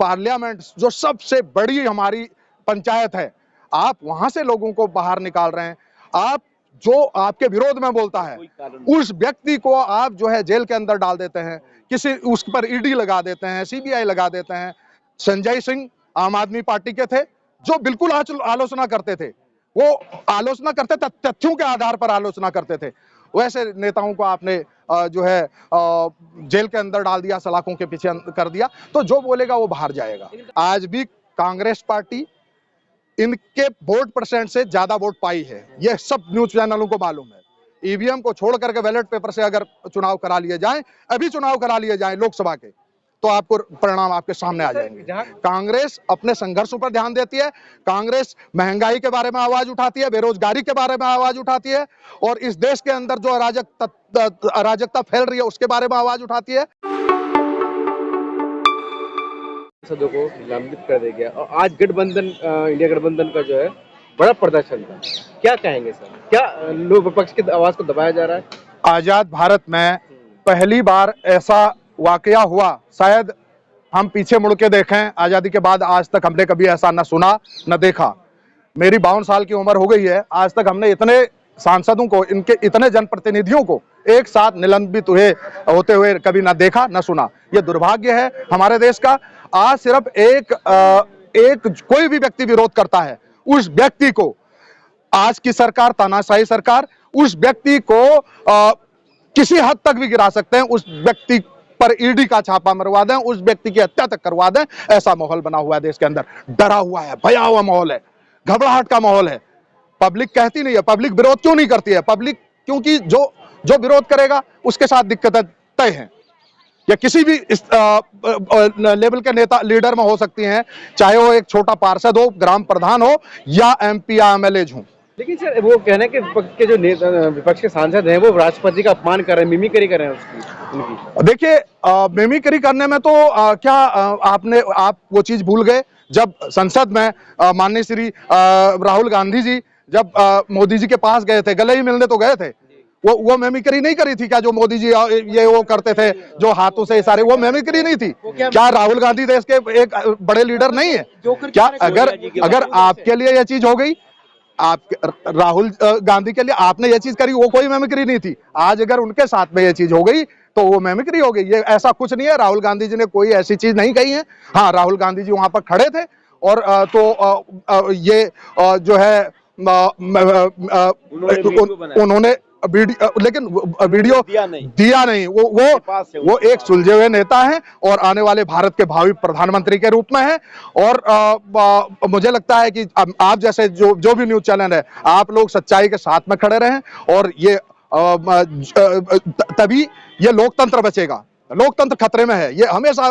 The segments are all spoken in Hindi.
पार्लियामेंट जो सबसे बड़ी हमारी पंचायत है, आप वहां से लोगों को बाहर निकाल रहे हैं। आप जो आपके विरोध में बोलता है उस व्यक्ति को आप जो है जेल के अंदर डाल देते हैं, किसी उस पर ईडी लगा देते हैं, सीबीआई लगा देते हैं। संजय सिंह आम आदमी पार्टी के थे, जो बिल्कुल आलोचना करते थे, वो आलोचना करते तथ्यों के आधार पर आलोचना करते थे। वैसे नेताओं को आपने जो है जेल के अंदर डाल दिया, सलाखों के पीछे कर दिया, तो जो बोलेगा वो बाहर जाएगा। आज भी कांग्रेस पार्टी इनके वोट परसेंट से ज्यादा वोट पाई है, ये सब न्यूज चैनलों को मालूम है। ईवीएम को छोड़ करके बैलेट पेपर से अगर चुनाव करा लिए जाएं, अभी चुनाव करा लिए जाएं लोकसभा के, तो आपको परिणाम आपके सामने आ जाएंगे। कांग्रेस अपने संघर्षों पर ध्यान देती है, कांग्रेस महंगाई के बारे में आवाज उठाती है, बेरोजगारी के बारे में आवाज उठाती है, और इस देश के अंदर जो अराजकता फैल रही है उसके बारे में आवाज उठाती है। सांसदों को निलंबित कर दिया गया और आज गठबंधन इंडिया गठबंधन का जो है बड़ा प्रदर्शन था, क्या कहेंगे सर? क्या लोग विपक्ष की आवाज को दबाया जा रहा है? आजाद भारत में पहली बार ऐसा वाकया हुआ, शायद हम पीछे मुड़ के देखें, आजादी के बाद आज तक हमने कभी ऐसा न सुना न देखा। मेरी 52 साल की उम्र हो गई है, आज तक हमने इतने सांसदों को, इनके इतने जनप्रतिनिधियों को एक साथ निलंबित होते हुए कभी ना देखा न सुना। यह दुर्भाग्य है हमारे देश का। आज सिर्फ एक कोई भी व्यक्ति विरोध करता है, उस व्यक्ति को आज की सरकार, तानाशाही सरकार, उस व्यक्ति को किसी हद तक भी गिरा सकते हैं, उस व्यक्ति पर ईडी का छापा मरवा दें, उस व्यक्ति की हत्या तक करवा दें। ऐसा माहौल बना हुआ है देश के अंदर, डरा हुआ है, भया हुआ माहौल है, घबराहट का माहौल है। पब्लिक कहती नहीं है, पब्लिक विरोध क्यों नहीं करती है? पब्लिक क्योंकि जो विरोध करेगा उसके साथ दिक्कतें तय हैं, या किसी भी लेवल के नेता लीडर में हो सकती हैं, चाहे वो एक छोटा पार्षद हो, ग्राम प्रधान हो, या एमपी या एमएलए हो। लेकिन सर वो कहना है कि विपक्ष के जो विपक्ष के सांसद हैं वो राष्ट्रपति का अपमान कर रहे हैं, मिमिक्री कर रहे हैं उनकी। देखिए, मिमिक्री करने में तो आप वो चीज भूल गए जब संसद में माननीय श्री राहुल गांधी जी जब मोदी जी के पास गए थे, गले ही मिलने तो गए थे, वो मिमिक्री नहीं करी थी क्या? जो मोदी जी ये वो करते थे, जो हाथों से इशारे, वो मिमिक्री नहीं थी क्या? राहुल गांधी देश के एक बड़े लीडर नहीं है क्या? अगर आपके लिए यह चीज हो गई, आप राहुल गांधी के लिए आपने ये चीज करी, वो कोई मिमिक्री नहीं थी। आज अगर उनके साथ में ये चीज हो गई तो वो मिमिक्री हो गई। ये ऐसा कुछ नहीं है, राहुल गांधी जी ने कोई ऐसी चीज नहीं कही है। हाँ, राहुल गांधी जी वहां पर खड़े थे और ये जो है उन्होंने लेकिन वीडियो दिया नहीं। वो एक सुलझे हुए नेता हैं और आने वाले भारत के भावी प्रधानमंत्री के रूप में हैं। और मुझे लगता है कि आप जैसे जो भी न्यूज चैनल है, आप लोग सच्चाई के साथ में खड़े रहें, और ये तभी ये लोकतंत्र बचेगा। लोकतंत्र खतरे में है, ये हमेशा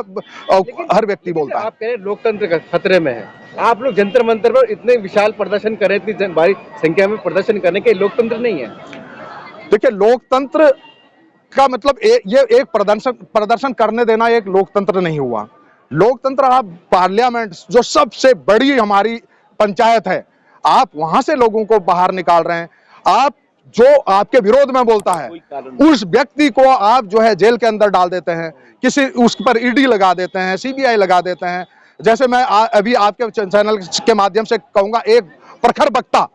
हर व्यक्ति बोलता है। आप कह रहे हैं लोकतंत्र खतरे में है, आप लोग जंतर मंतर पर इतने विशाल प्रदर्शन कर रहे हैं, इतनी भारी संख्या में प्रदर्शन करने के, लोकतंत्र नहीं है? देखिए, लोकतंत्र का मतलब ये एक प्रदर्शन करने देना एक लोकतंत्र नहीं हुआ। लोकतंत्र, आप पार्लियामेंट जो सबसे बड़ी हमारी पंचायत है, आप वहां से लोगों को बाहर निकाल रहे हैं। आप जो आपके विरोध में बोलता है उस व्यक्ति को आप जो है जेल के अंदर डाल देते हैं, किसी उस पर ईडी लगा देते हैं, सीबीआई लगा देते हैं। जैसे मैं अभी आपके चैनल के माध्यम से कहूंगा, एक प्रखर वक्ता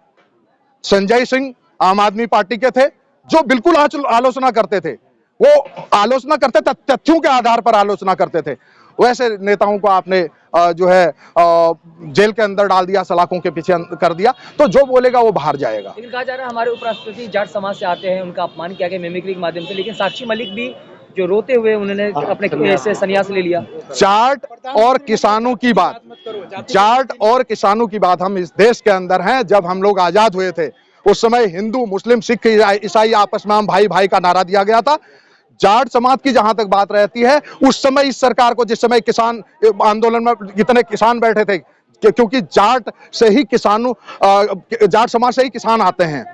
संजय सिंह आम आदमी पार्टी के थे, जो बिल्कुल आलोचना करते थे, वो आलोचना करते तथ्यों के आधार पर आलोचना करते थे। वैसे नेताओं को आपने जो है जेल के अंदर डाल दिया, सलाखों के पीछे कर दिया, तो जो बोलेगा वो बाहर जाएगा। लेकिन कहा जा रहा है हमारे उपराष्ट्रपति जाट समाज से आते हैं, उनका अपमान किया गया मिमिक्री के माध्यम से, लेकिन साक्षी मलिक भी जो रोते हुए उन्होंने अपने से संन्यास ले लिया। जाट और किसानों की बात, जाट और किसानों की बात, हम इस देश के अंदर हैं। जब हम लोग आजाद हुए थे उस समय हिंदू, मुस्लिम, सिख, ईसाई आपस में हम भाई भाई का नारा दिया गया था। जाट समाज की जहां तक बात रहती है, उस समय इस सरकार को, जिस समय किसान आंदोलन में इतने किसान बैठे थे, क्योंकि जाट समाज से ही किसान आते हैं,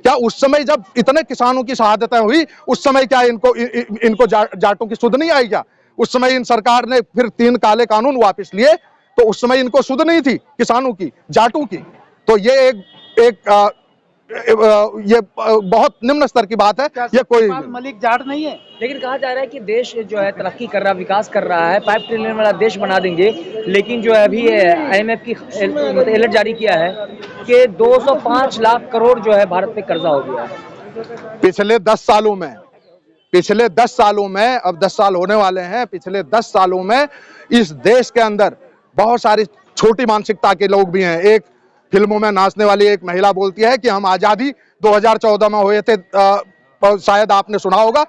क्या उस समय जब इतने किसानों की शहादतें हुई, उस समय क्या इनको जाटों की सुध नहीं आई क्या? उस समय इन सरकार ने फिर 3 काले कानून वापस लिए, तो उस समय इनको सुध नहीं थी किसानों की, जाटों की। तो ये ये बहुत निम्न स्तर की बात है। ये कोई मलिक जाट नहीं है। लेकिन कहा जा रहा है कि देश जो है तरक्की कर रहा है, विकास कर रहा है, 5 ट्रिलियन वाला देश बना देंगे, लेकिन जो है अभी IMF की अलर्ट जारी किया है कि 205 लाख करोड़ जो है भारत पे कर्जा हो गया है। पिछले 10 सालों में अब 10 साल होने वाले हैं, पिछले 10 सालों में इस देश के अंदर बहुत सारी छोटी मानसिकता के लोग भी हैं। एक फिल्मों में नाचने वाली एक महिला बोलती है कि हम आजादी 2014 में हुए थे, शायद आपने सुना होगा।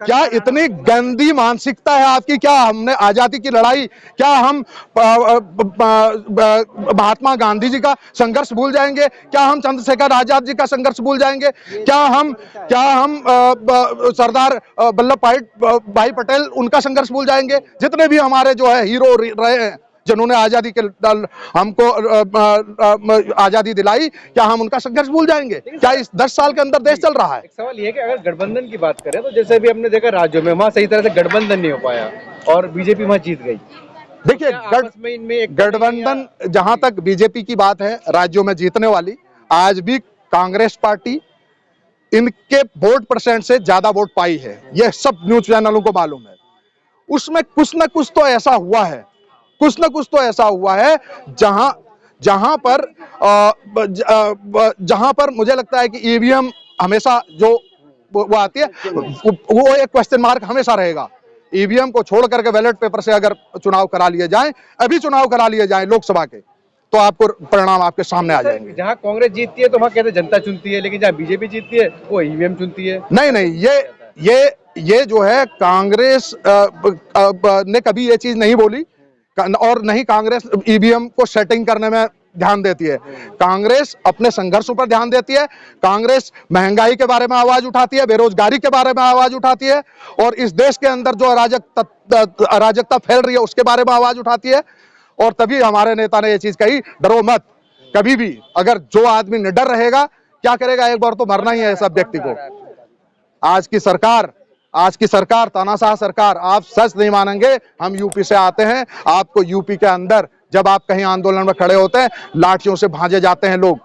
क्या इतनी गंदी मानसिकता है आपकी? क्या हमने आजादी की लड़ाई, क्या हम महात्मा गांधी जी का संघर्ष भूल जाएंगे? क्या हम चंद्रशेखर आजाद जी का संघर्ष भूल जाएंगे? क्या हम सरदार वल्लभ भाई पटेल उनका संघर्ष भूल जाएंगे? जितने भी हमारे जो है हीरो रहे हैं, जिन्होंने आजादी के हमको आजादी दिलाई, क्या हम उनका संघर्ष भूल जाएंगे? क्या इस 10 साल के अंदर देश चल रहा है? एक सवाल ये है कि अगर गठबंधन की बात करें तो जैसे भी हमने देखा राज्यों में वहां सही तरह से गठबंधन नहीं हो पाया और बीजेपी वहां जीत गई। देखिए, गठबंधन, जहां तक बीजेपी की बात है राज्यों में जीतने वाली, आज भी कांग्रेस पार्टी इनके वोट परसेंट से ज्यादा वोट पाई है। यह सब न्यूज चैनलों को मालूम है। उसमें कुछ ना कुछ तो ऐसा हुआ है, कुछ ना कुछ तो ऐसा हुआ है जहां पर मुझे लगता है कि ईवीएम हमेशा जो वो आती है, वो एक क्वेश्चन मार्क हमेशा रहेगा। ईवीएम को छोड़ करके बैलेट पेपर से अगर चुनाव करा लिए जाएं, अभी चुनाव करा लिए जाएं लोकसभा के, तो आपको परिणाम आपके सामने आ जाएंगे। जहां कांग्रेस जीतती है तो वहां कहते जनता चुनती है, लेकिन जहां बीजेपी जीतती है वो ईवीएम चुनती है। नहीं, ये जो है कांग्रेस ने कभी ये चीज नहीं बोली, और नहीं कांग्रेस ईवीएम को सेटिंग करने में ध्यान देती है। कांग्रेस अपने संघर्षों पर ध्यान देती है। कांग्रेस महंगाई के बारे में आवाज उठाती है, बेरोजगारी के बारे में आवाज उठाती है, और इस देश के अंदर जो अराजकता फैल रही है उसके बारे में आवाज उठाती है। और तभी हमारे नेता ने यह चीज कही, डरो मत। कभी भी अगर जो आदमी निडर रहेगा, क्या करेगा? एक बार तो मरना ही है सब व्यक्ति को। आज की सरकार तानाशाह सरकार, आप सच नहीं मानेंगे, हम यूपी से आते हैं। आपको यूपी के अंदर जब आप कहीं आंदोलन में खड़े होते हैं, लाठियों से भांजे जाते हैं लोग।